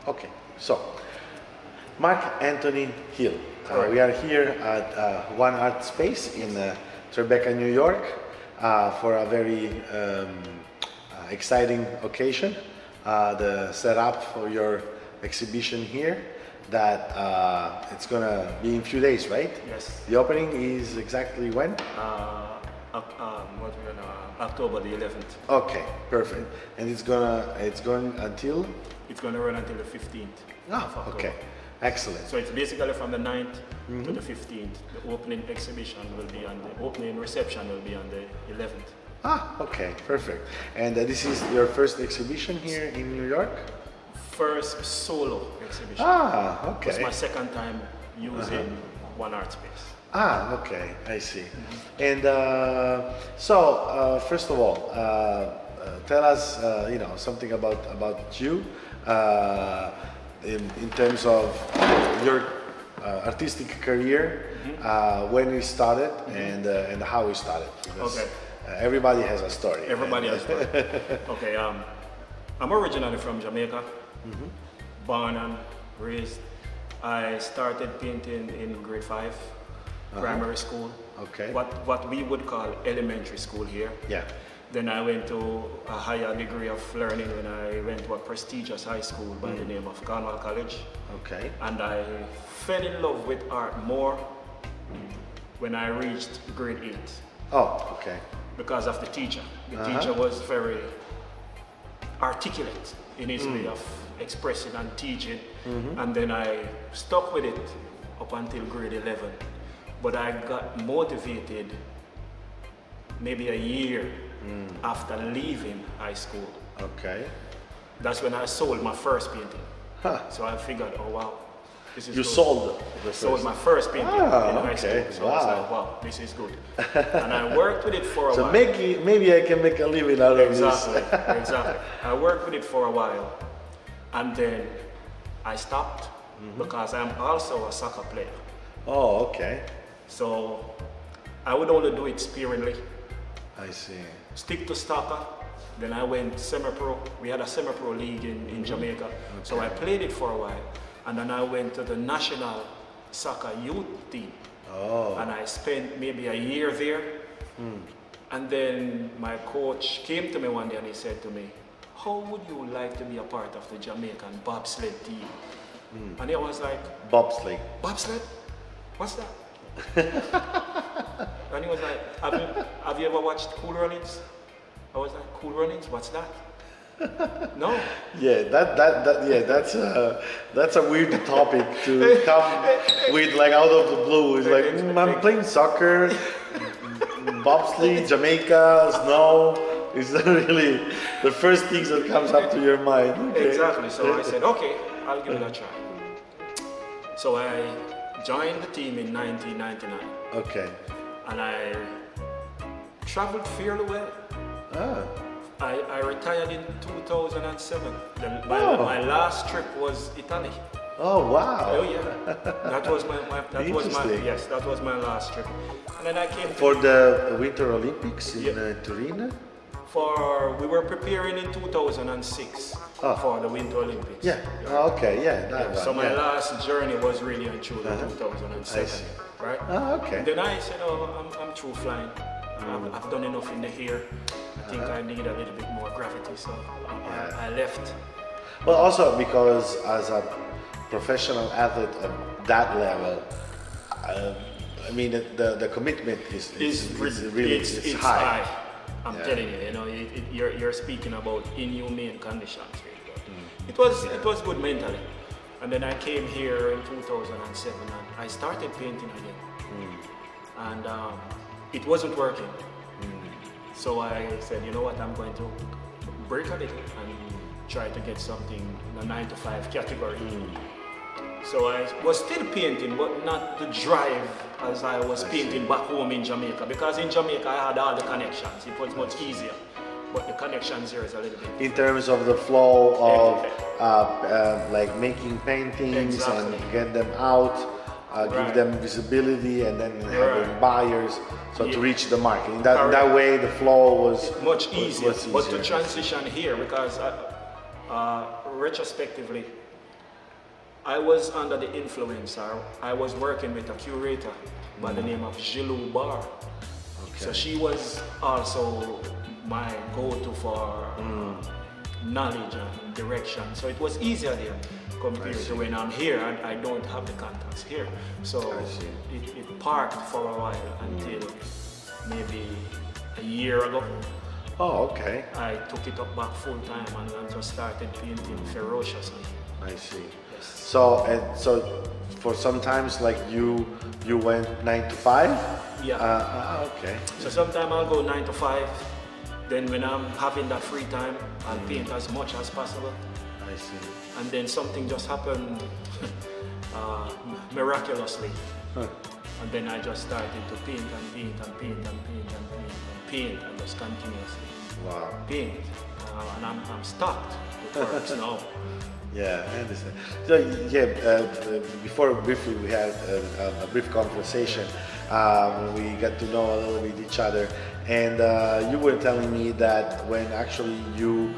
Okay, so Mark Anthony Hill. We are here at One Art Space in Tribeca, New York, for a very exciting occasion. The setup for your exhibition here. That it's gonna be in a few days, right? Yes. The opening is exactly when? October the 11th. Okay, perfect. And it's going until? It's going to run until the 15th. Oh, okay. Excellent. So it's basically from the 9th to the 15th. The opening exhibition will be on the opening reception will be on the 11th. Ah, okay, perfect. And this is your first exhibition here in New York? First solo exhibition. Ah, okay. It's my second time using One Art Space. Ah, okay, I see. And first of all, tell us, something about you in terms of your artistic career, when you started and how you started. Because everybody has a story. Everybody has a story. Okay, I'm originally from Jamaica, born and raised. I started painting in grade 5. Primary school, what we would call elementary school here. Yeah. Then I went to a higher degree of learning when I went to a prestigious high school by the name of Cornwall College. Okay. And I fell in love with art more when I reached grade 8. Oh, okay. Because of the teacher. The teacher was very articulate in his way of expressing and teaching. And then I stuck with it up until grade 11. But I got motivated maybe a year after leaving high school. Okay. That's when I sold my first painting. Huh. So I figured, oh wow, this is You good. sold the first? Sold my first painting in high school. So I was like, wow, this is good. And I worked with it for a while. So maybe I can make a living out of this. Exactly. I worked with it for a while. And then I stopped because I'm also a soccer player. Oh, okay. So I would only do it sparingly. I see. Stick to soccer. Then I went semi-pro. We had a semi-pro league in Jamaica. So I played it for a while. And then I went to the national soccer youth team. Oh. And I spent maybe a year there. And then my coach came to me one day and he said to me, how would you like to be a part of the Jamaican bobsled team? And I was like, Bobsleigh. bobsled? What's that? And he was like, have you ever watched Cool Runnings? I was like, Cool Runnings? What's that? No. Yeah, that's a weird topic to come with like out of the blue. It's like I'm playing soccer, bobsleigh, Jamaica, snow. It's not really the first things that comes up to your mind. Okay. Exactly. So I said, okay, I'll give it a try. So I joined the team in 1999. Okay. And I traveled fairly well. I retired in 2007. My last trip was Italy. Oh wow! Oh yeah, that was my last trip. And then I came for the Winter Olympics in Turin. We were preparing in 2006 for the Winter Olympics. Yeah. Oh, okay. Yeah. So my last journey was really and truly 2007. Right? Oh, okay. Then I said, I'm through flying. I've done enough in the hair. I think I need a little bit more gravity, so I left. Well, also because as a professional athlete at that level, I mean the commitment is really high. I'm telling you, you're speaking about inhumane conditions. Really. It was good mentally. And then I came here in 2007 and I started painting again. And it wasn't working. So I said, you know what, I'm going to break a bit and try to get something in the 9 to 5 category. So I was still painting, but not the drive as I was painting back home in Jamaica. Because in Jamaica I had all the connections. It was much easier. But the connections here is a little bit. In terms of the flow of like making paintings and get them out, give them visibility, and then having buyers, so to reach the market. In that way, the flow was much easier. But to transition here, because retrospectively, I was under the influence. I was working with a curator by the name of Jilou Bar. Okay. So she was also my go-to for knowledge and direction. So it was easier there compared to when I'm here and I don't have the contacts here. So it parked for a while until maybe a year ago. Oh, okay. I took it up back full time and I just started painting ferociously. I see. Yes. So for sometimes like you went 9 to 5? Yeah. Okay. So sometimes I'll go 9 to 5. Then when I'm having that free time, I'll paint as much as possible. I see. And then something just happened miraculously. Huh. And then I just started to paint and paint and paint and paint and paint and paint and just continuously Wow. paint. And I'm stopped with works now. Yeah, I understand. So before briefly we had a brief conversation. We got to know a little bit each other, and you were telling me that when actually you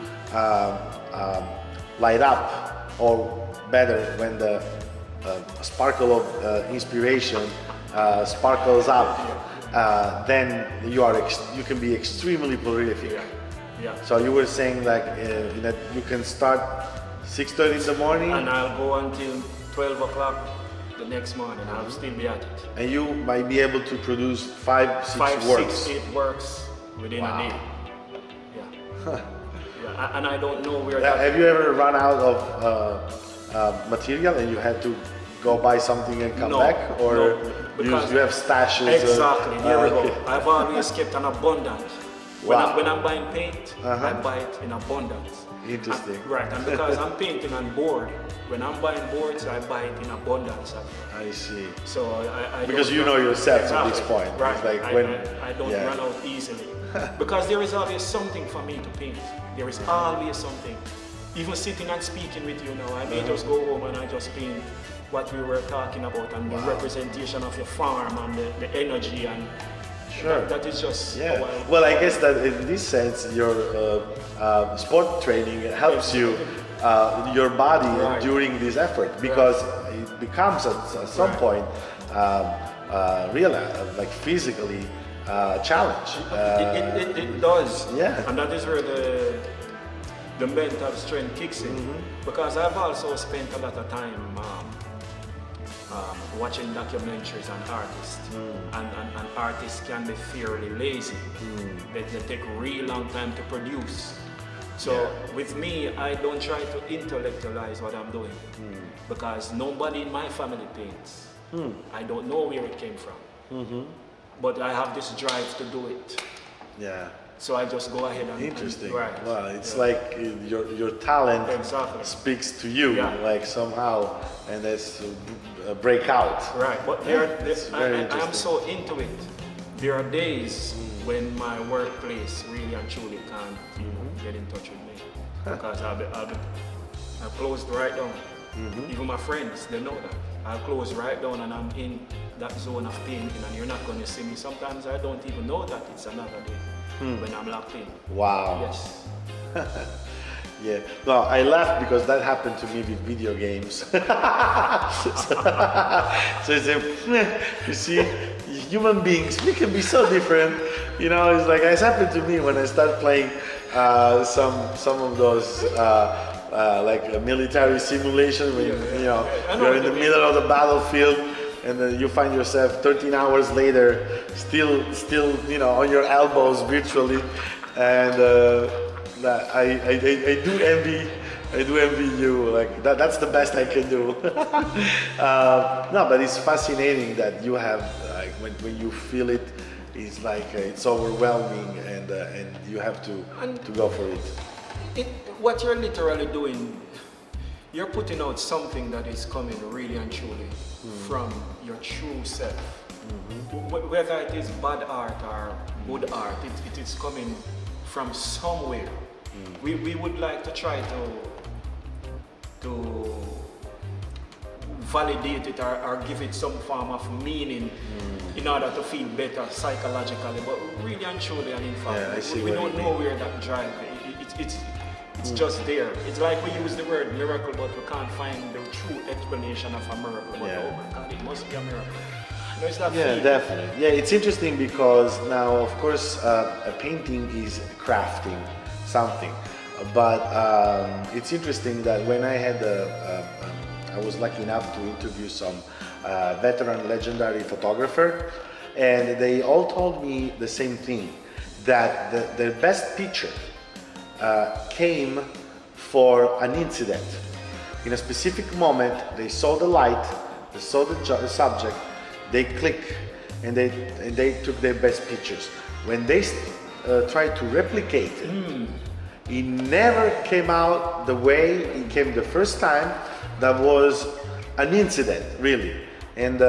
light up, or better, when the sparkle of inspiration sparkles up, then you can be extremely prolific. Yeah. Yeah. So you were saying like that you can start 6:30 in the morning, And I'll go until 12 o'clock the next morning. I'll still be at it. and you might be able to produce 5-6 5, works. 6, 8 works within a day. Yeah. Yeah. And I don't know where that. Have you ever run out of material and you had to go buy something and come No, back, or no, you because- have stashes? Exactly. There we go. Okay. I've always kept an abundance. Wow. When I'm buying paint, I buy it in abundance. Interesting. Right, and because I'm painting on board, when I'm buying boards, I buy it in abundance. I see. So I Because don't you run- know yourself at this Exactly. point. Right. It's like I don't yeah. run out easily. Because there is always something for me to paint. There is always something. Even sitting and speaking with you now, I may just go home and I just paint what we were talking about and the representation of your farm and the energy and Sure. that is just Yeah. how I- Well, I guess that in this sense, your sport training helps you, your body Right. during this effort, because it becomes at some point real, like physically challenge. It does. Yeah. And that is where the mental strength kicks in. Because I've also spent a lot of time watching documentaries on artists. And artists can be fairly lazy. They take a real long time to produce. So with me, I don't try to intellectualize what I'm doing. Because nobody in my family paints. I don't know where it came from. But I have this drive to do it. Yeah. So I just go ahead and Interesting. Right. Wow, it's like your talent Exactly. speaks to you, Yeah. like somehow, and that's break out. Right, but it's very I am interesting. so into it. There are days when my workplace really and truly can't get in touch with me because I'll close right down. Even my friends, they know that. I'll close right down and I'm in that zone of painting and you're not going to see me. Sometimes I don't even know that it's another day when I'm locked in. Wow. Yes. Yeah. No, I laugh because that happened to me with video games. So it's you see, human beings, we can be so different. You know, it's like it's happened to me when I start playing some of those like a military simulation when you know you're in the middle of the battlefield and then you find yourself 13 hours later still you know on your elbows virtually, and I do envy you. Like that's the best I can do. No, but it's fascinating that you have like when you feel it, it's like it's overwhelming, and you have to go for it. What you're literally doing, you're putting out something that is coming really and truly from your true self. Whether it is bad art or good art, it is coming from somewhere. We would like to try to validate it or give it some form of meaning in order to feel better psychologically, but really and truly and in fact, Yeah, I see we what don't you know mean. where that drive It's just there. It's like we use the word miracle, but we can't find the true explanation of a miracle. But oh my God, it must be a miracle. You know, it's that feeling. Definitely. Yeah, it's interesting because now, of course, a painting is crafting something. But it's interesting that when I had I was lucky enough to interview some veteran legendary photographer, and they all told me the same thing, that the best picture came for an incident. In a specific moment, they saw the light, they saw the subject, they click, and they took their best pictures. When they tried to replicate it, it never came out the way it came the first time. That was an incident, really. And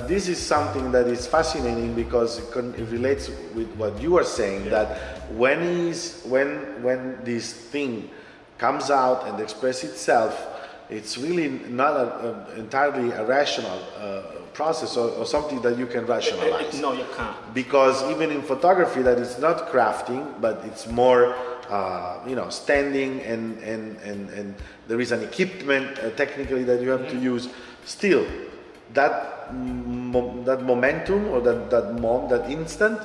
this is something that is fascinating because it relates with what you are saying, that when this thing comes out and expresses itself, it's really not entirely a rational process or something that you can rationalize. No, you can't. Because even in photography, that is not crafting, but it's more standing and there is an equipment technically that you have to use. Still, that momentum or that instant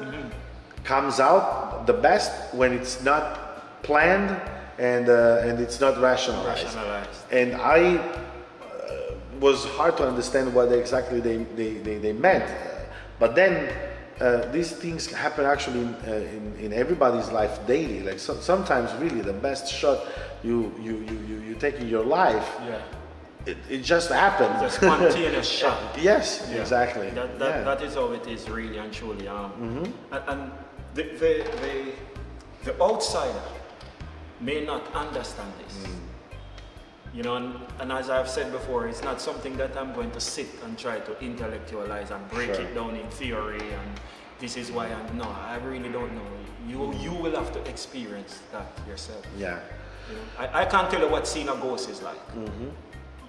comes out the best when it's not planned and it's not rationalized. And I was hard to understand what exactly they meant. But then these things happen actually in everybody's life daily. Like sometimes really the best shot you take in your life, it just happens. It's a spontaneous shot. Yes, exactly. That is how it is really and truly. And the outsider may not understand this. You know, and as I've said before, it's not something that I'm going to sit and try to intellectualize and break it down in theory and this is why no, I really don't know. You will have to experience that yourself. Yeah. You know, I can't tell you what seeing a ghost is like.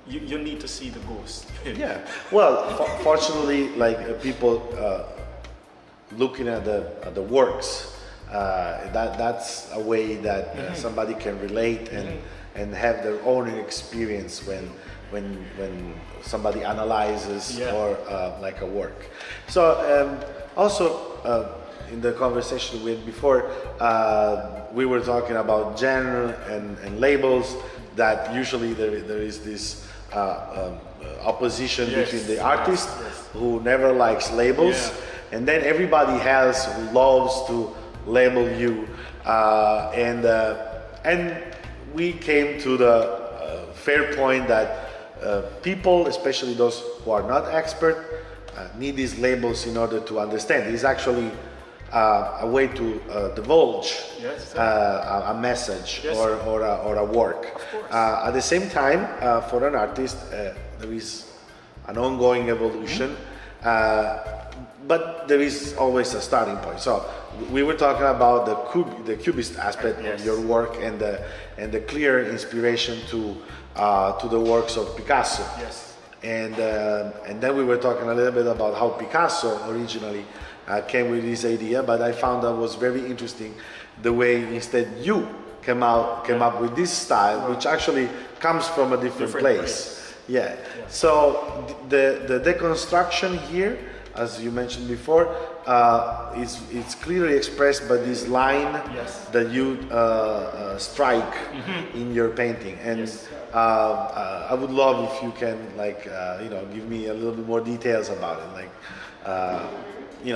You need to see the ghost. Yeah. Well, fortunately, like people looking at the works, that's a way that somebody can relate and have their own experience when somebody analyzes or like a work. So also in the conversation we had before, we were talking about genre and labels, that usually there is this opposition between the artist who never likes labels, and then everybody else who loves to label you, and we came to the fair point that people, especially those who are not expert, need these labels in order to understand. It's actually a way to divulge a message or a work. At the same time, for an artist, there is an ongoing evolution, but there is always a starting point. So we were talking about the cubist aspect of your work and the clear inspiration to the works of Picasso. And then we were talking a little bit about how Picasso originally came with this idea, but I found that was very interesting the way instead you came up with this style, which actually comes from a different place. Yeah. So the deconstruction here, as you mentioned before, it's clearly expressed by this line that you strike in your painting, and I would love if you can give me a little bit more details about it, like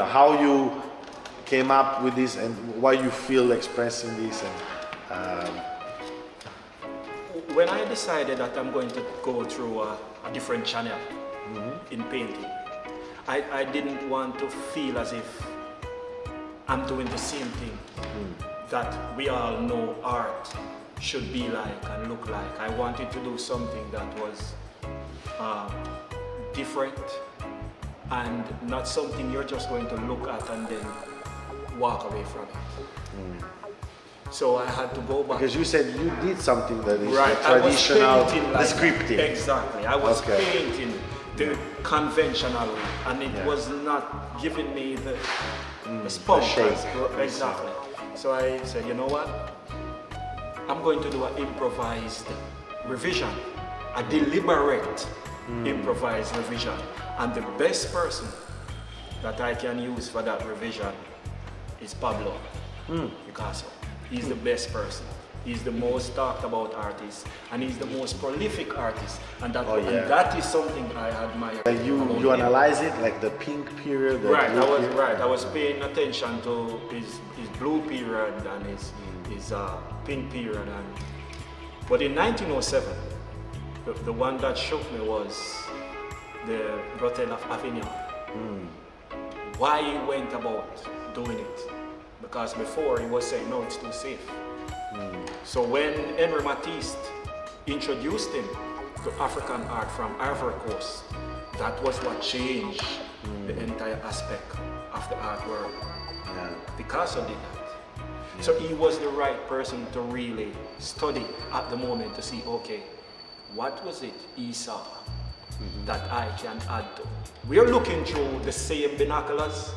how you came up with this and why you feel expressing this. And when I decided that I'm going to go through a different channel in painting, I didn't want to feel as if I'm doing the same thing that we all know art should be like and look like. I wanted to do something that was different and not something you're just going to look at and then walk away from it. So I had to go back. Because you said you did something that is traditional, descriptive. Exactly. I was painting the conventional way, and it was not giving me the spunk. shape. Exactly. So I said, you know what? I'm going to do an improvised revision, a deliberate improvised revision. And the best person that I can use for that revision is Pablo Picasso. He's the best person. He's the most talked about artist, and he's the most prolific artist, and that is something I admire. Like you analyze it, like the pink period. The right, blue period. I was paying attention to his blue period and his pink period, but in 1907, the one that shook me was the Hotel of Avignon. Why he went about doing it? Because before he was saying no, it's too safe. So when Henri Matisse introduced him to African art from Ivory Coast, that was what changed the entire aspect of the art world. Yeah. Picasso did that. Yeah. So he was the right person to really study at the moment to see, okay, what was it he saw that I can add to? We're looking through the same binoculars,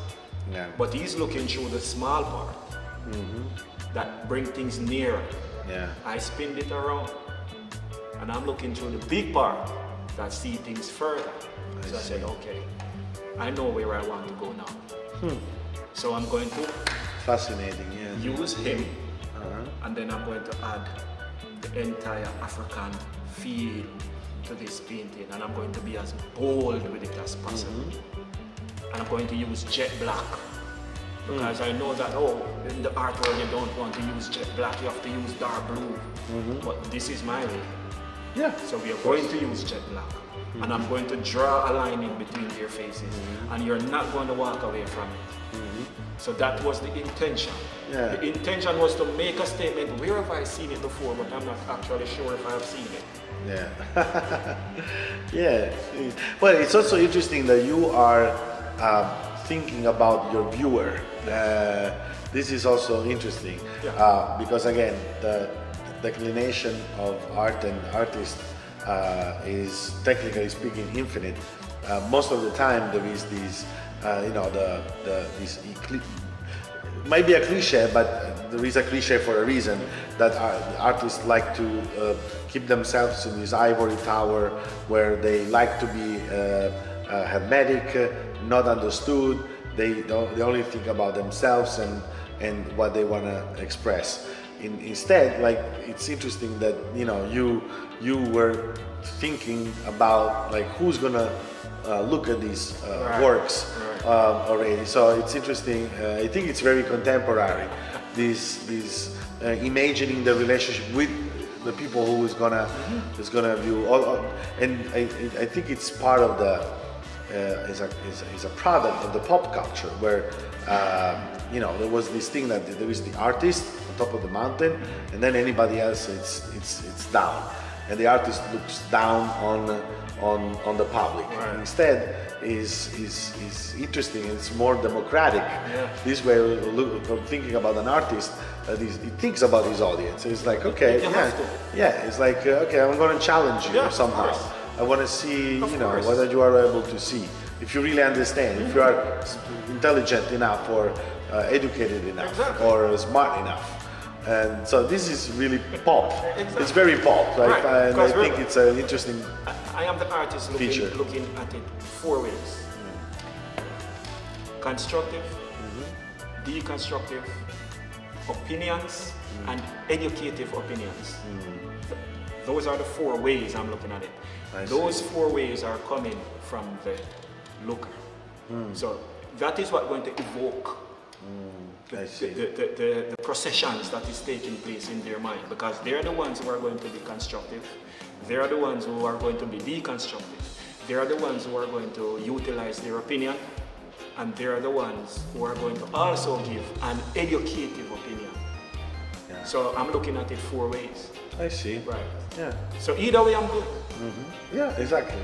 but he's looking through the small part. That bring things nearer. Yeah. I spin it around, and I'm looking through the big part that see things further. So I said, okay, I know where I want to go now. So I'm going to fascinating. Yeah. Use him, and then I'm going to add the entire African feel to this painting, and I'm going to be as bold with it as possible. And I'm going to use jet black. Because I know that, in the art world you don't want to use jet black, you have to use dark blue. But this is my way. Yeah. So we are going to use jet black. And I'm going to draw a line in between their faces. And you're not going to walk away from it. So that was the intention. Yeah. The intention was to make a statement. Where have I seen it before? But I'm not actually sure if I have seen it. Yeah. Yeah. Well, it's also interesting that you are thinking about your viewer. This is also interesting because again, the declination of art and artists is technically speaking infinite. Most of the time there is these, might be a cliche, but there is a cliche for a reason, that artists like to keep themselves in this ivory tower where they like to be hermetic, not understood. They only think about themselves and what they want to express. Instead, like, it's interesting that you were thinking about like who's gonna look at these works already. So it's interesting. I think it's very contemporary. This imagining the relationship with the people who is gonna view and I think it's part of the is a product of the pop culture where there was this thing that there is the artist on top of the mountain, and then anybody else it's down, and the artist looks down on the public. Right. Instead is interesting. It's more democratic. This way, from thinking about an artist, he thinks about his audience. It's like, okay, it's like okay, I'm going to challenge you somehow. I want to see, what you are able to see. If you really understand, if you are intelligent enough or educated enough or smart enough. And so this is really pop. Exactly. It's very pop, right? And I think it's an interesting I am the artist looking at it four ways. Constructive, deconstructive, opinions, and educative opinions. Those are the four ways I'm looking at it. Those four ways are coming from the looker. So that is what's going to evoke the processions that is taking place in their mind, because they're the ones who are going to be constructive. They are the ones who are going to be deconstructive. They are the ones who are going to utilize their opinion, and they are the ones who are going to also give an educative opinion. So I'm looking at it four ways. I see. Right. Yeah. So either way, I'm good. Yeah, exactly.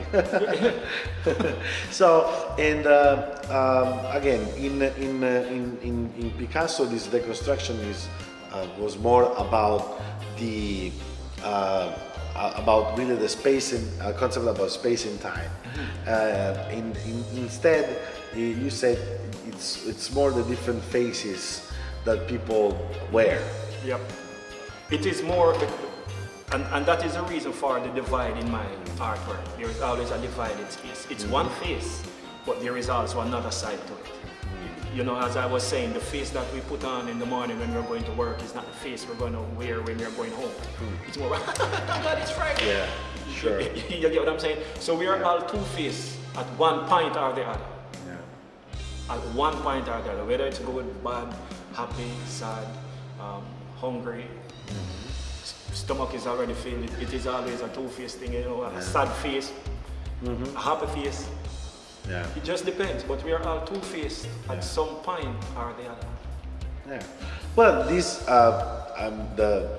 So, and again, in Picasso, this deconstruction was more about the about really the space and concept about space and time. Instead, you said it's more the different faces that people wear. Yep. It is more, and that is the reason for the divide in my artwork. There is always a divided space. It's one face, but there is also another side to it. You know, as I was saying, the face that we put on in the morning when we're going to work is not the face we're going to wear when we're going home. It's more, God, it's Friday. Yeah, sure. You get what I'm saying? So we are all two-faced at one point or the other. Yeah. At one point or the other, whether it's good, bad, happy, sad, hungry. Stomach is already filled. It is always a two-faced thing, you know, a sad face, a happy face. Yeah. It just depends, but we are all two-faced at some point or the other. Yeah. Well, this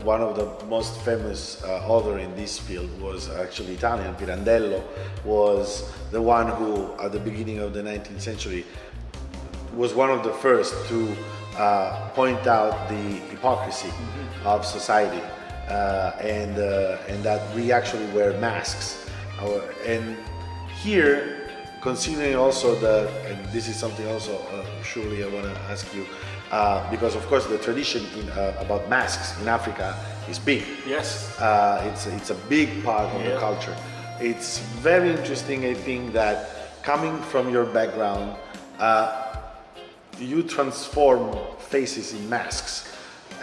one of the most famous author in this field was actually Italian. Pirandello was the one who, at the beginning of the 19th century, was one of the first to point out the hypocrisy of society, and that we actually wear masks. And here, considering also and this is something also surely I want to ask you, because of course the tradition about masks in Africa is big. Yes. It's a big part of the culture. It's very interesting, I think, that coming from your background, you transform faces in masks,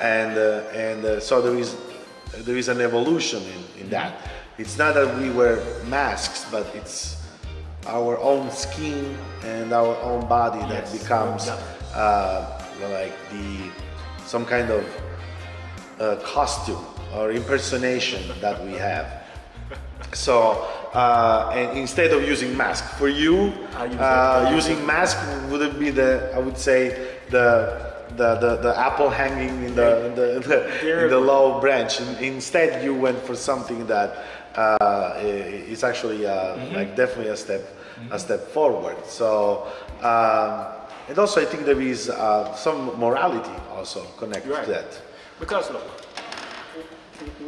and so there is an evolution in that. It's not that we wear masks, but it's our own skin and our own body that becomes like some kind of costume or impersonation that we have. So and instead of using mask, for you, using mask would be I would say the apple hanging in the low branch. Instead, you went for something that is actually like definitely a step forward. So and also I think there is some morality also connected to that. Because look,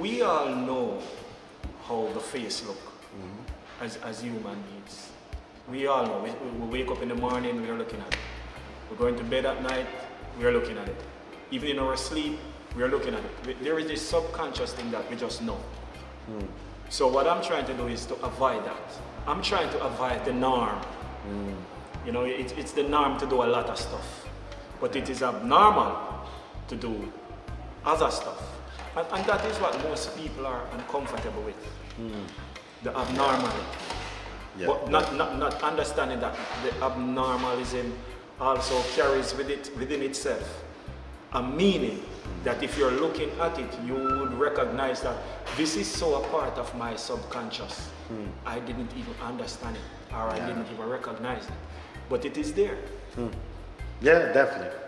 we all know how the face look as human beings. We all know. We wake up in the morning, we are looking at it. We're going to bed at night, we are looking at it. Even in our sleep, we are looking at it. There is this subconscious thing that we just know. So what I'm trying to do is to avoid that. I'm trying to avoid the norm. You know, it's the norm to do a lot of stuff, but it is abnormal to do other stuff. And that is what most people are uncomfortable with, the abnormality. Yeah. But not understanding that the abnormalism also carries within itself a meaning that if you're looking at it, you would recognize that this is so a part of my subconscious. I didn't even understand it, or I didn't even recognize it, but it is there. Yeah, definitely.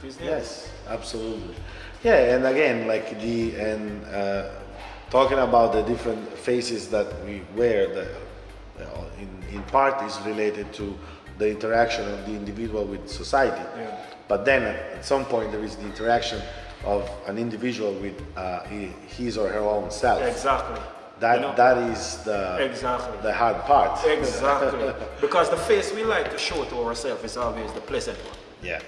It is there. Yes, absolutely. Yeah, and again, like talking about the different faces that we wear, in part is related to the interaction of the individual with society. Yeah. But then at some point there is the interaction of an individual with his or her own self. Exactly. That is the hard part. Exactly. Because the face we like to show to ourselves is always the pleasant one. Yeah.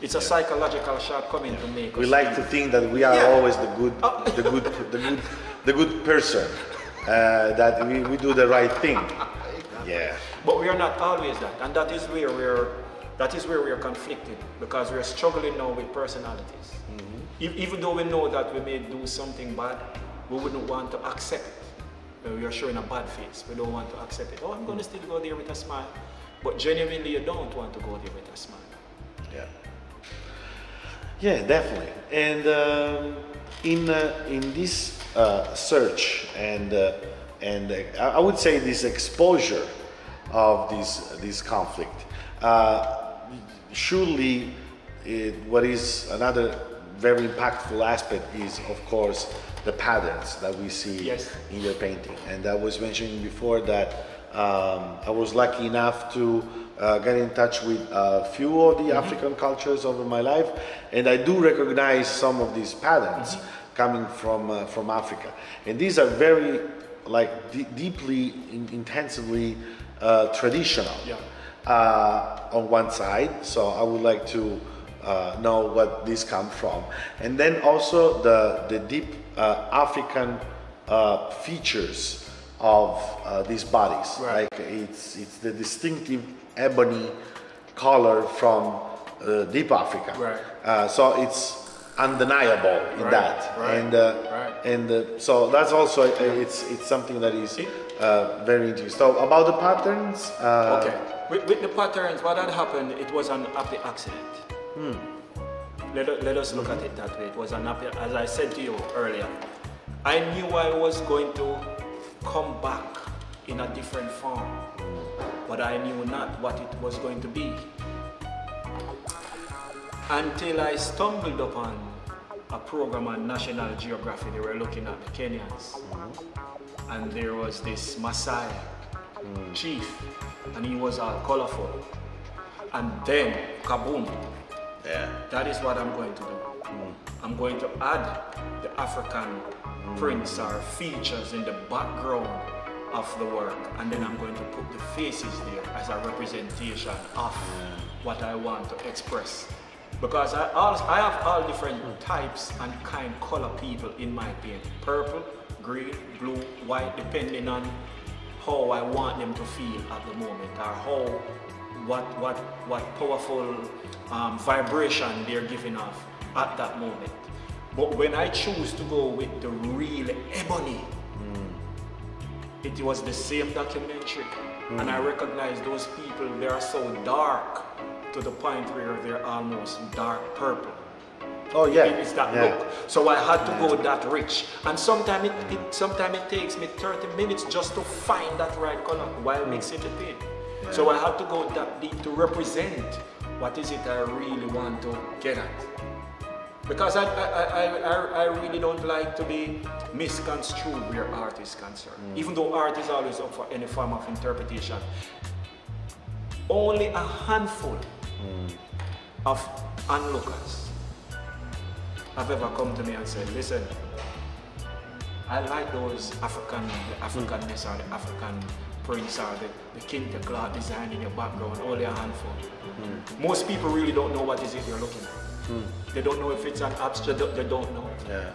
It's a psychological shortcoming to make us. We like to think that we are always the good person. That we do the right thing. Yeah. But we are not always that, and that is where we are conflicted, because we are struggling now with personalities. Even though we know that we may do something bad, we wouldn't want to accept it. We are showing a bad face. We don't want to accept it. Oh, I'm going to still go there with a smile. But genuinely, you don't want to go there with a smile. Yeah. Yeah, definitely. And in this search and I would say this exposure of this conflict, surely what is another very impactful aspect is, of course, the patterns that we see in your painting. And I was mentioning before that I was lucky enough to get in touch with a few of the African cultures over my life, and I do recognize some of these patterns coming from Africa. And these are very deeply, intensively traditional on one side. So I would like to know what these come from. And then also the deep African features of these bodies. Right. Like it's the distinctive ebony color from deep Africa. Right. So it's undeniable in Right, that. right, And so that's also it's something that is very interesting. So about the patterns. Okay. With the patterns, what had happened, it was an happy accident. Let us look at it that way. It was an happy, as I said to you earlier, I knew I was going to come back in a different form, but I knew not what it was going to be. Until I stumbled upon a program on National Geographic. They were looking at the Kenyans. And there was this Maasai chief, and he was all colorful. And then, kaboom. Yeah. That is what I'm going to do. I'm going to add the African prints or features in the background of the work, and then I'm going to put the faces there as a representation of what I want to express. Because I have all different types and kind color people in my paint. Purple, green, blue, white, depending on how I want them to feel at the moment, or how what powerful vibration they're giving off at that moment. But when I choose to go with the real ebony, it was the same documentary, and I recognize those people, they are so dark to the point where they're almost dark purple. Oh yeah. It's that look. So I had to go that rich. And sometimes it takes me 30 minutes just to find that right color while mixing the paint. Yeah. So I had to go that deep to represent what is it I really want to get at. Because I really don't like to be misconstrued where art is concerned. Even though art is always up for any form of interpretation. Only a handful of onlookers have ever come to me and said, listen, I like those the Africanness or the African prints or the kente cloth design in your background, only a handful. Most people really don't know what is it they're looking at. They don't know if it's an abstract, they don't know. Yeah.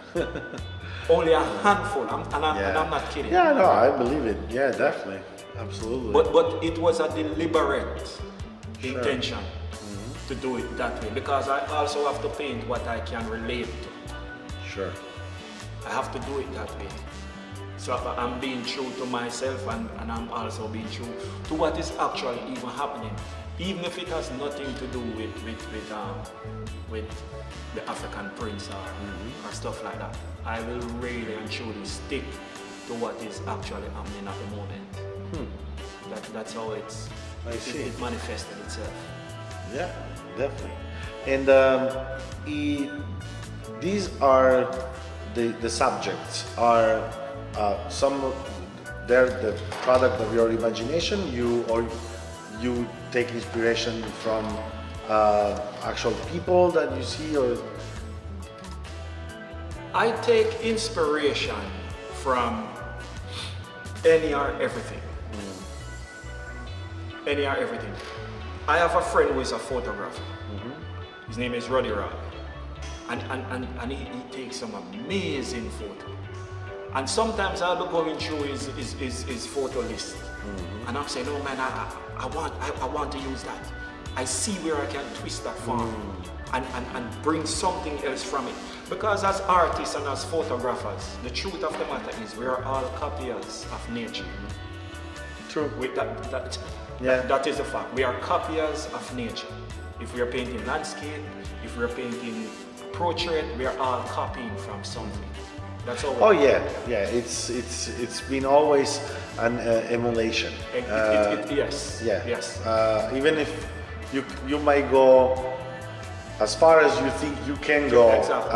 Only a handful, and I'm not kidding. Yeah, no, I believe it. Yeah, definitely. Absolutely. But it was a deliberate intention to do it that way, because I also have to paint what I can relate to. Sure. I have to do it that way. So I'm being true to myself, and I'm also being true to what is actually even happening, even if it has nothing to do with the African prints or stuff like that. I will really and truly stick to what is actually happening at the moment. That's how it manifested itself. Yeah, definitely. And these are the subjects are they're the product of your imagination. You take inspiration from actual people that you see, or I take inspiration from any or everything. Any or everything. I have a friend who is a photographer. His name is Roddy Rod. And he takes some amazing photos. And sometimes I'll be going through his photo list. And I'm saying, oh man, I want to use that. I see where I can twist that form and bring something else from it. Because as artists and as photographers, the truth of the matter is we are all copiers of nature. True. With that is a fact. We are copiers of nature. If we are painting landscape, if we are painting portrait, we are all copying from something. That's all. Oh yeah. It's been always an emulation. Yes. Yeah. Yes. Even if you might go as far as you think you can go. Exactly.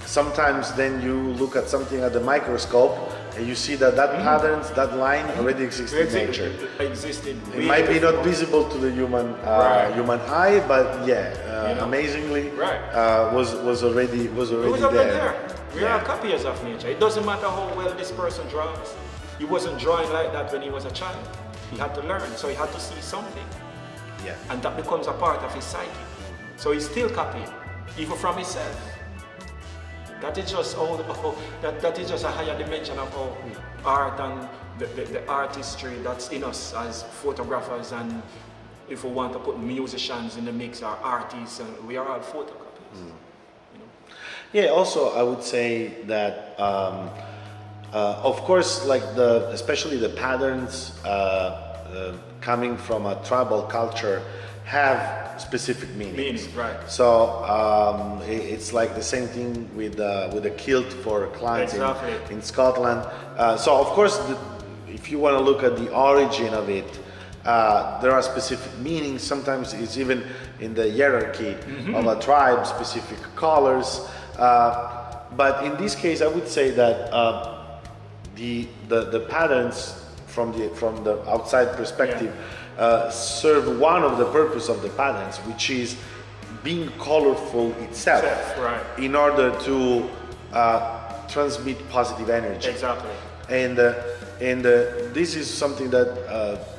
Sometimes then you look at something at the microscope and you see that patterns, that line already exists in nature. It might be not visible to the human eye, but amazingly, was already there. We are copies of nature. It doesn't matter how well this person draws. He wasn't drawing like that when he was a child. He had to learn, so he had to see something. Yeah. And that becomes a part of his psyche. So he's still copying, even from himself. That is just that is just a higher dimension of how art and the artistry that's in us as photographers, and if we want to put musicians in the mix, or artists, and we are all photocopies. You know? Yeah, also I would say that of course, like especially the patterns coming from a tribal culture have specific meanings. Right. So it's like the same thing with the kilt for clans in Scotland. So of course, if you want to look at the origin of it, there are specific meanings. Sometimes it's even in the hierarchy of a tribe, specific colors. But in this case, I would say that the patterns from the outside perspective serve one of the purpose of the patterns, which is being colorful itself, in order to transmit positive energy. Exactly. And this is something that,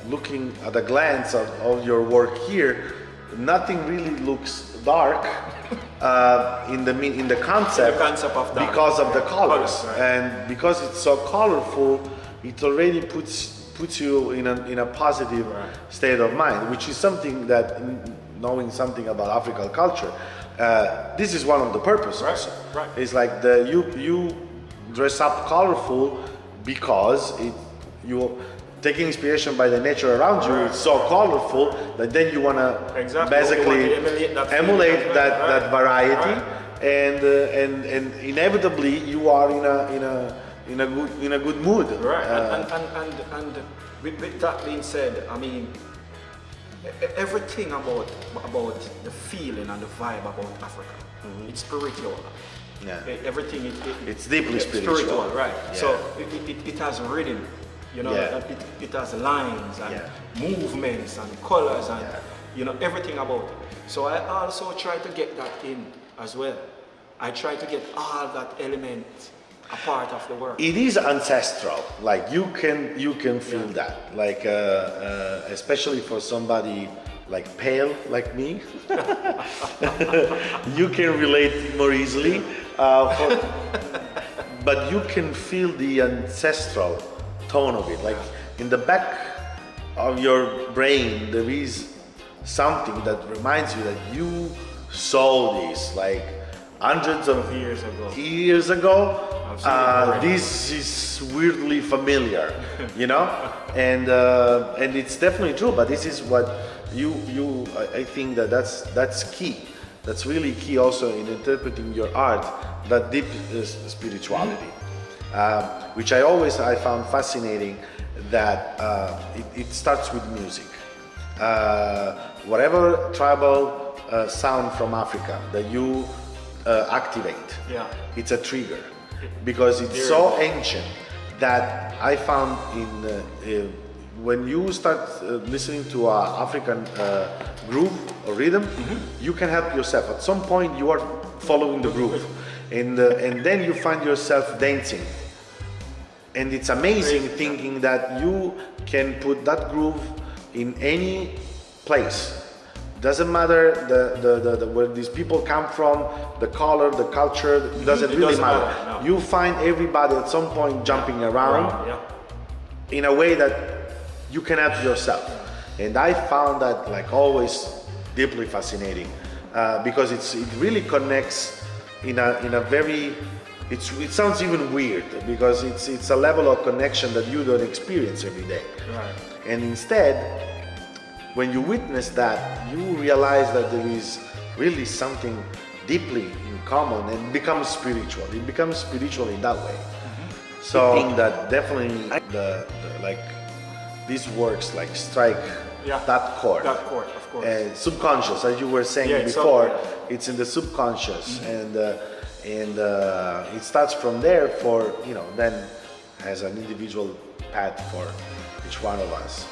looking at a glance of your work here, nothing really looks dark in the concept of dark, because of the colors, and because it's so colorful, it already puts you in a positive state of mind, which is something that, knowing something about African culture, this is one of the purposes. It's like you dress up colorful because you taking inspiration by the nature around you. It's so colorful that then you want to basically emulate that variety, and inevitably you are in a good mood. Right. And with that being said, I mean, everything about the feeling and the vibe about Africa, it's spiritual. Yeah. Everything it's deeply spiritual. Right. Yeah. So it has rhythm, you know, it has lines and movements and colors and you know, everything about it. So I also try to get that in as well. I try to get all that element a part of the work. It is ancestral. Like you can feel that. Like especially for somebody like pale like me, you can relate more easily. But you can feel the ancestral tone of it. Like in the back of your brain, there is something that reminds you that you saw this like hundreds of years ago. This is weirdly familiar, you know, and it's definitely true. But this is what I think that's key. That's really key also in interpreting your art. That deep spirituality, which I found fascinating. That it starts with music. Whatever tribal sound from Africa that you activate, it's a trigger. Because it's so ancient that I found when you start listening to an African groove or rhythm, you can help yourself. At some point, you are following the groove, and then you find yourself dancing. And it's amazing thinking that you can put that groove in any place. Doesn't matter where these people come from, the color, the culture, it doesn't really matter. No. You find everybody at some point jumping around in a way that you can help yourself. And I found that like always deeply fascinating because it really connects in a very, it sounds even weird because it's a level of connection that you don't experience every day. Right. And instead, when you witness that, you realize that there is really something deeply in common and becomes spiritual. It becomes spiritual in that way. So I think that definitely like these works like strike that chord. That chord, of course. Subconscious, as you were saying before, it's in the subconscious, and it starts from there for then has an individual path for each one of us.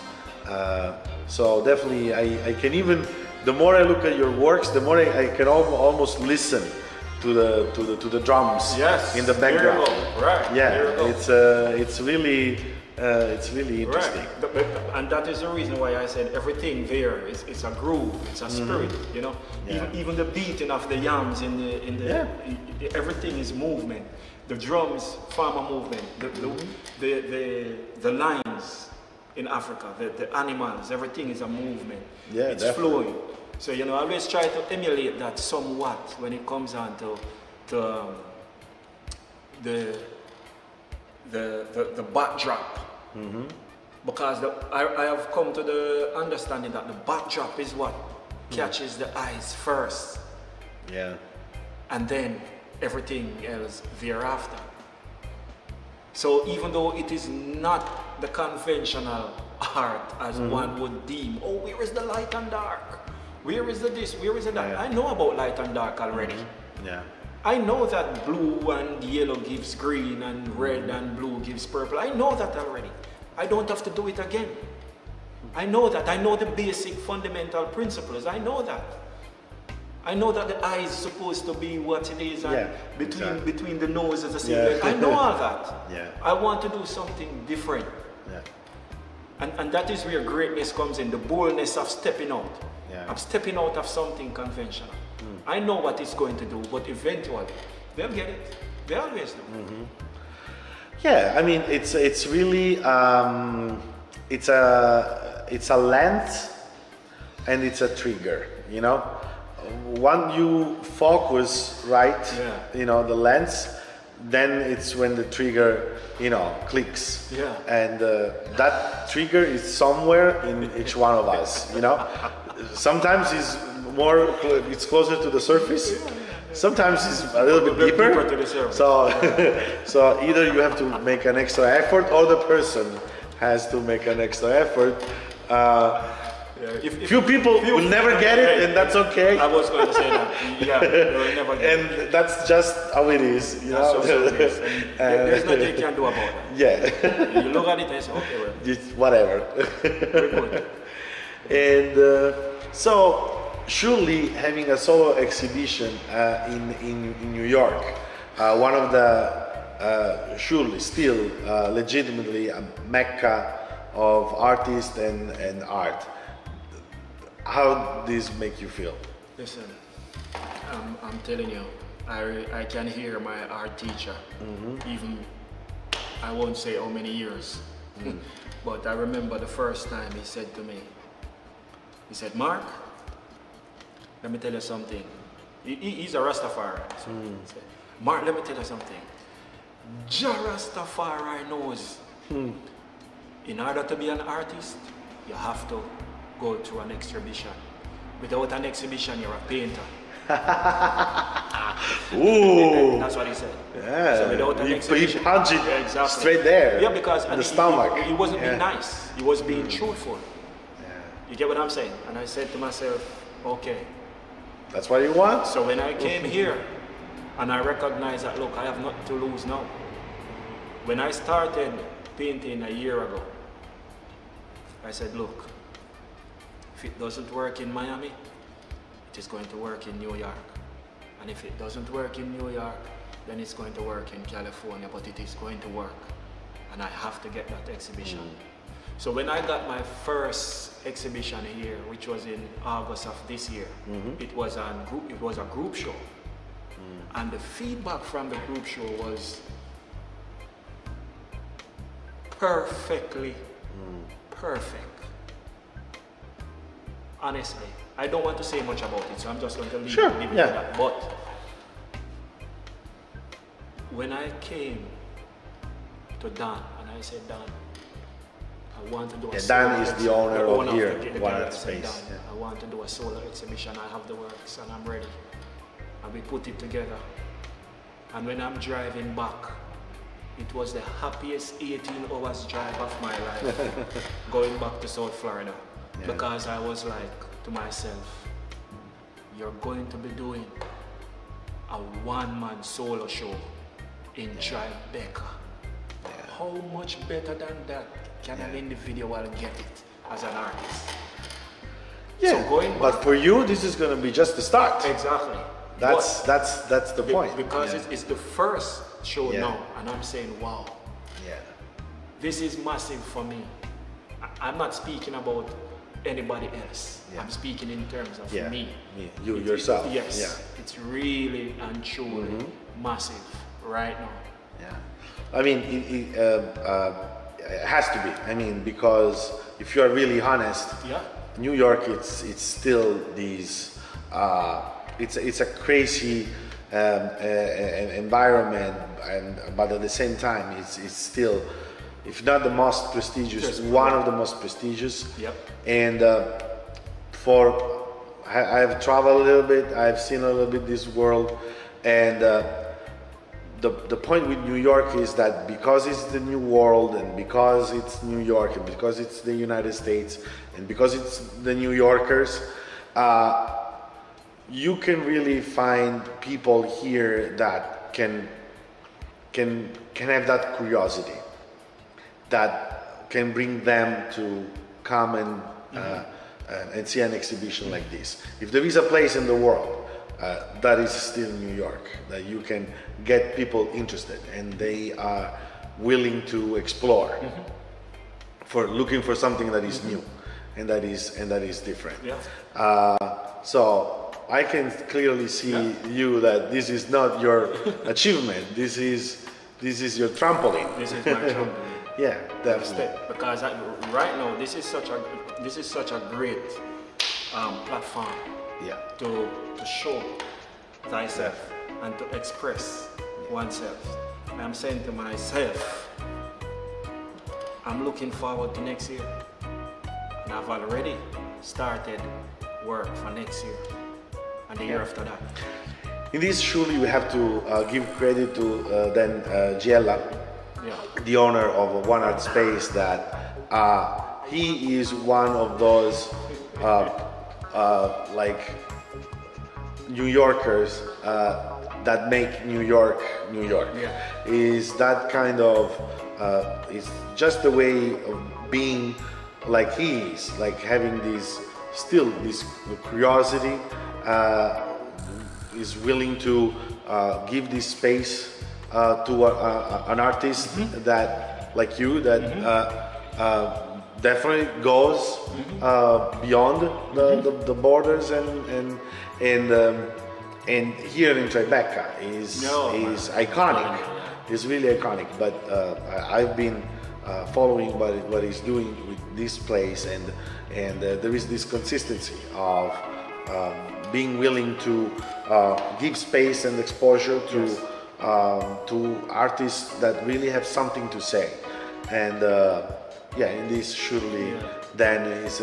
So definitely, I can even, the more I look at your works, the more I can almost listen to the drums Yes, in the there you background. go. Right. Yeah, there you go. it's really interesting. Right. And that is the reason why I said everything there is it's a groove, it's a spirit, you know. Yeah. Even the beating of the yams in the everything is movement. The drums form a movement. The lines in Africa, the animals, everything is a movement. Yeah, it's definitely. flowing. So you know, I always try to emulate that somewhat when it comes on to the backdrop. Because I have come to the understanding that the backdrop is what catches the eyes first, Yeah. and then everything else thereafter. So even though it is not the conventional art as one would deem, oh, where is the light and dark? Where is the this? Where is the that? Yeah. I know about light and dark already. Yeah. I know that blue and yellow gives green and red and blue gives purple. I know that already. I don't have to do it again. I know that. I know the basic fundamental principles. I know that. I know that the eye is supposed to be what it is, and Yeah, between the nose is the same. Yeah. I know all that. Yeah. I want to do something different. Yeah. And that is where greatness comes in, the boldness of stepping out. Yeah. I'm stepping out of something conventional. I know what it's going to do, but eventually, they'll get it. They always do. Yeah, I mean it's really it's a lens and it's a trigger, you know. When you focus right, Yeah. you know, the lens, then it's when the trigger, you know, clicks. Yeah. And that trigger is somewhere in each one of us, you know. Sometimes it's closer to the surface. Sometimes it's a little bit deeper. To the surface. So, so either you have to make an extra effort, or the person has to make an extra effort. Few people will never get it, and that's okay. I was going to say that. Yeah, they'll never get it. And that's just how it is, you know. That's also it is. And there's nothing you can do about that. Yeah, You look at it and say, okay, well, it's whatever. we're good. And so, surely having a solo exhibition in New York, one of the surely still legitimately a mecca of artists and art. How does this make you feel? Listen, I'm telling you, I can hear my art teacher, even, I won't say how many years, but I remember the first time he said to me, he said, Mark, let me tell you something. He's a Rastafari. So he said, Mark, let me tell you something. Jah Rastafari knows, in order to be an artist, you have to go through an exhibition. Without an exhibition, you're a painter. Ooh, That's what he said. yeah. So without an You exhibition, punch it yeah, exactly. straight there. Yeah, because in the stomach. he wasn't being Yeah. nice. He was being truthful. Yeah. You get what I'm saying? And I said to myself, okay. That's what you want. So when I came here, and I recognized that, look, I have nothing to lose now. When I started painting a year ago, I said, look, if it doesn't work in Miami, it is going to work in New York. And if it doesn't work in New York, then it's going to work in California, but it is going to work. And I have to get that exhibition. So when I got my first exhibition here, which was in August of this year, it was a group show. And the feedback from the group show was perfectly perfect. Honestly, I don't want to say much about it, so I'm just going to leave it at that. But when I came to Dan, and I said, Dan, I want to do a solo Dan is the owner of here, the One gallery. Art I said, Space. Dan, I want to do a solo exhibition. I have the works and I'm ready. And we put it together. And when I'm driving back, it was the happiest 18 hours drive of my life, going back to South Florida. Yeah. Because I was like to myself, you're going to be doing a one-man solo show in Tribeca. How much better than that can an individual get it as an artist? Yeah, So going but back- for you, this is going to be just the start. Exactly. That's the point. Because it's the first show Yeah. now, and I'm saying, wow, Yeah. this is massive for me. I'm not speaking about anybody else. Yeah. I'm speaking in terms of Yeah. me. You yourself. Yes. Yeah. It's really and truly massive right now. Yeah. I mean, it has to be. I mean, because if you are really honest, Yeah. New York, it's still these. It's a crazy environment, but at the same time, it's still, if not the most prestigious, Just one of the most prestigious. Yep. And I've traveled a little bit. I've seen a little bit this world, and the point with New York is that because it's the new world, and because it's New York, and because it's the United States, and because it's the New Yorkers, you can really find people here that can have that curiosity, that can bring them to come and see an exhibition like this. If there is a place in the world that is still New York, that you can get people interested and they are willing to explore, for looking for something that is new and that is different. Yeah. So I can clearly see you that this is not your achievement. This is your trampoline. This is my trampoline. Yeah, definitely. Because right now this is such a great platform Yeah. to show thyself and to express oneself. And I'm saying to myself, I'm looking forward to next year, and I've already started work for next year and the year after that. In this, surely we have to give credit to Giella, Yeah. the owner of One Art Space, that he is one of those like New Yorkers that make New York New York. Yeah. Is that kind of it's just a way of being like he is, like having this curiosity, is willing to give this space to an artist that, like you, that definitely goes beyond the borders, and here in Tribeca is iconic. It's really iconic. But I've been following what he's doing with this place, and there is this consistency of being willing to give space and exposure to artists that really have something to say, and in this surely Dan is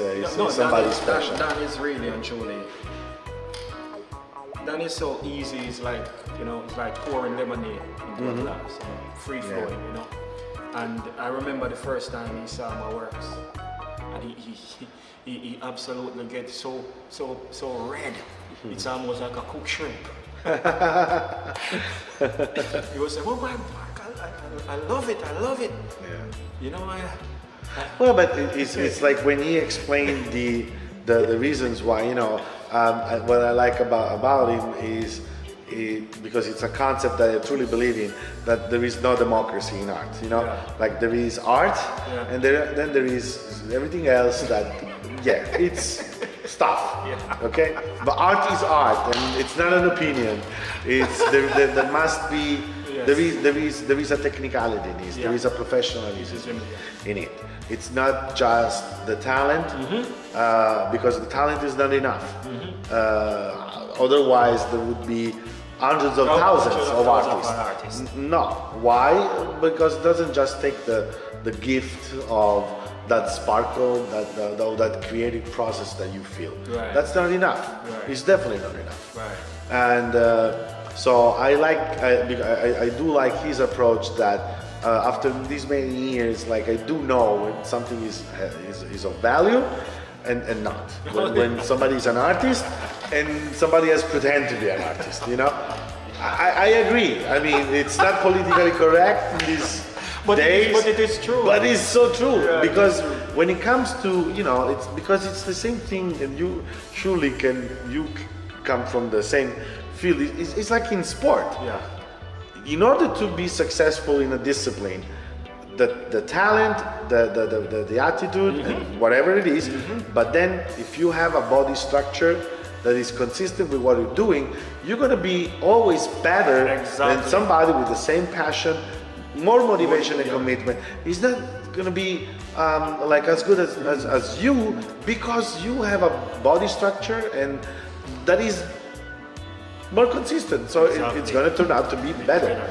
somebody special. Dan is really and truly. Dan is so easy. It's like, it's like pouring lemonade into a glass, free flowing, And I remember the first time he saw my works, and he absolutely gets so red. It's almost like a cooked shrimp. He was saying, "Oh my Mark, I love it, I love it." Yeah. Well, but it's like when he explained the reasons why, what I like about him is because it's a concept that I truly believe in, that there is no democracy in art. Like there is art, and then there is everything else that, it's stuff. Okay, but art is art, and it's not an opinion. It's there must be. There is a technicality in this. There is a professionalism in it. It's not just the talent, because the talent is not enough. Otherwise, there would be hundreds of thousands of artists. No, why? Because it doesn't just take the gift of that sparkle, that creative process that you feel. Right. That's not enough. Right. It's definitely not enough. Right. And so I do like his approach that after these many years, like I do know when something is of value and not. When somebody is an artist and somebody has pretend to be an artist, I agree. I mean, it's not politically correct in these days. But it is true. But it's so true, Yeah, because when it comes to, it's because it's the same thing, and you surely you come from the same field. It's like in sport. Yeah. In order to be successful in a discipline, the talent, the attitude, and whatever it is, but then if you have a body structure that is consistent with what you're doing, you're gonna be always better than somebody with the same passion, more motivation and commitment. He's not gonna be like as good as you, because you have a body structure and that is more consistent. So it's gonna turn out to be better.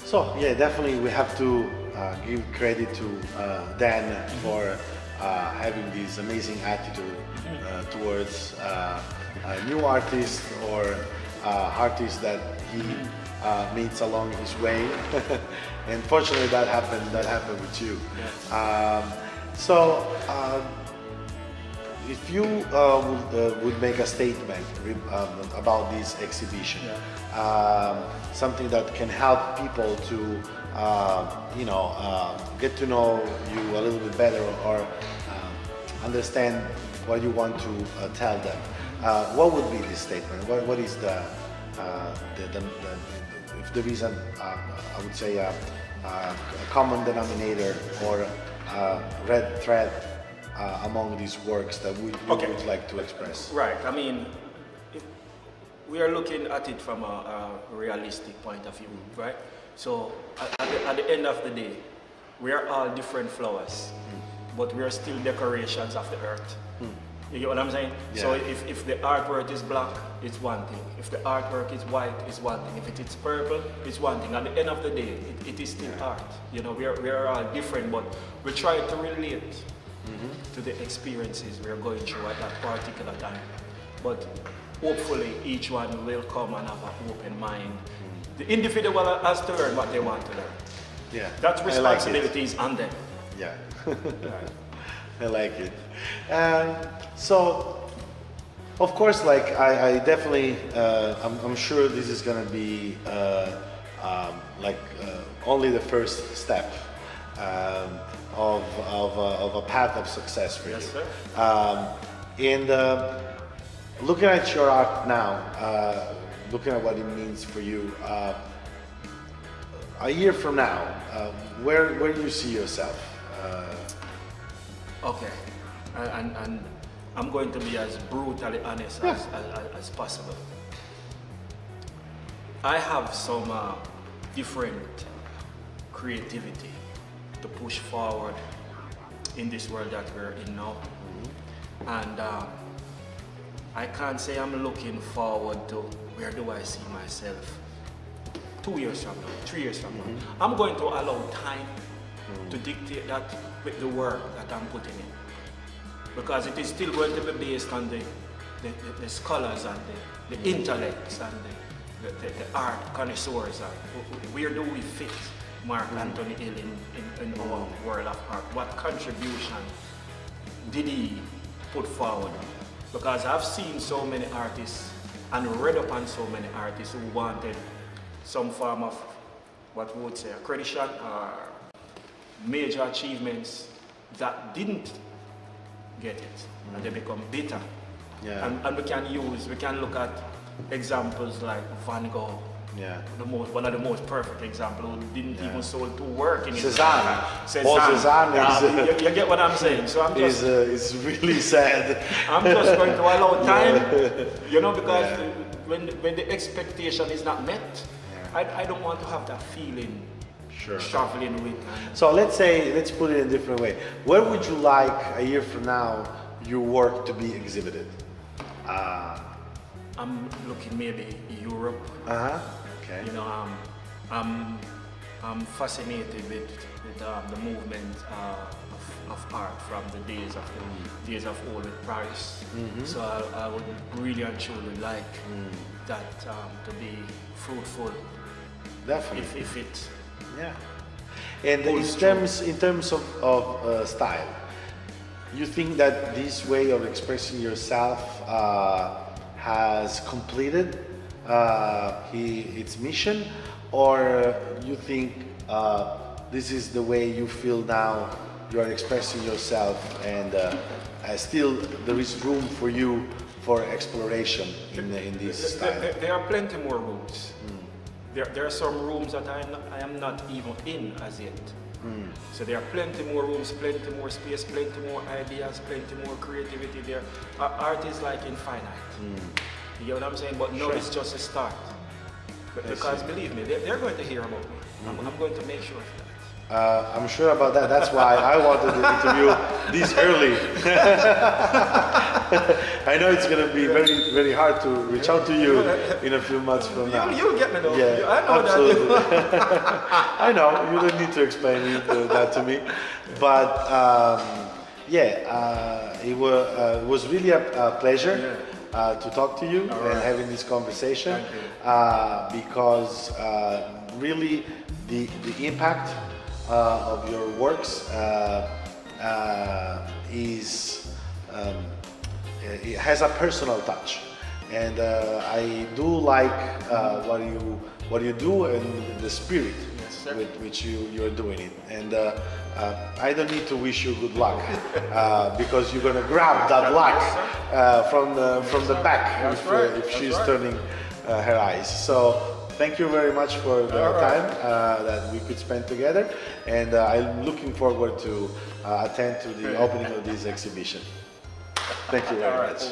So yeah, definitely we have to give credit to Dan for having this amazing attitude towards new artists or artists that he meets along his way. And fortunately that happened with you. If you would make a statement about this exhibition, something that can help people to get to know you a little bit better, or understand what you want to tell them, what would be this statement? What is if there is I would say a common denominator or a red thread among these works that we would like to express? Right. I mean, we are looking at it from a realistic point of view, right? So at the end of the day, we are all different flowers, but we are still decorations of the earth. You get what I'm saying? Yeah. So if the artwork is black, it's one thing. If the artwork is white, it's one thing. If it is purple, it's one thing. At the end of the day, it is still art. You know, we are all different, but we try to relate to the experiences we are going through at that particular time. But hopefully each one will come and have an open mind. The individual has to learn what they want to learn. Yeah. That's responsibilities on them. Yeah. I like it. So, of course, like I definitely, I'm sure this is gonna be only the first step of a path of success for you. Yes, sir. And looking at your art now, looking at what it means for you, a year from now, where do you see yourself? Okay, and I'm going to be as brutally honest as possible. I have some different creativity to push forward in this world that we're in now. And I can't say I'm looking forward to where do I see myself 2 years from now, 3 years from now. I'm going to allow time to dictate that with the work that I'm putting in. Because it is still going to be based on the scholars and the intellects and the art connoisseurs. Where do we fit Mark Anthony Hill in our world of art? What contribution did he put forward? Because I've seen so many artists and read upon so many artists who wanted some form of, what we would say, accreditation or major achievements that didn't get it, and they become bitter. Yeah. And we can look at examples like Van Gogh, one of the most perfect examples, who didn't even sold 2 work in his Cézanne. You get what I'm saying? So I'm just, it's really sad. I'm just going to allow time, because when the expectation is not met, I don't want to have that feeling. Sure. Traveling with. So let's put it in a different way. Where would you like a year from now your work to be exhibited? I'm looking maybe Europe. Okay. I'm fascinated with the movement of art from the days of old with Paris. So I would really and truly like that to be fruitful. Definitely. If it. Yeah. And in terms of style, you think that this way of expressing yourself has completed its mission, or you think this is the way you feel now? You are expressing yourself, and still there is room for you for exploration in this style. There are plenty more rooms. There are some rooms that I am not even in as yet. So there are plenty more rooms, plenty more space, plenty more ideas, plenty more creativity there. Art is like infinite. You get what I'm saying? But no, it's just a start. Because believe me, they're going to hear about me. I'm going to make sure of that. I'm sure about that. That's why I wanted to interview this early. I know it's going to be very, very hard to reach out to you in a few months from now. You'll get me though. Yeah, I know absolutely. that. I know, you don't need to explain that to me. But it was really a pleasure to talk to you and having this conversation. Because really the impact of your works it has a personal touch, and I do like what you do and the spirit with which you are doing it. And I don't need to wish you good luck because you're gonna grab that luck from the back if she's turning her eyes. So. Thank you very much for the time that we could spend together, and I'm looking forward to attend to the opening of this exhibition. Thank you very much.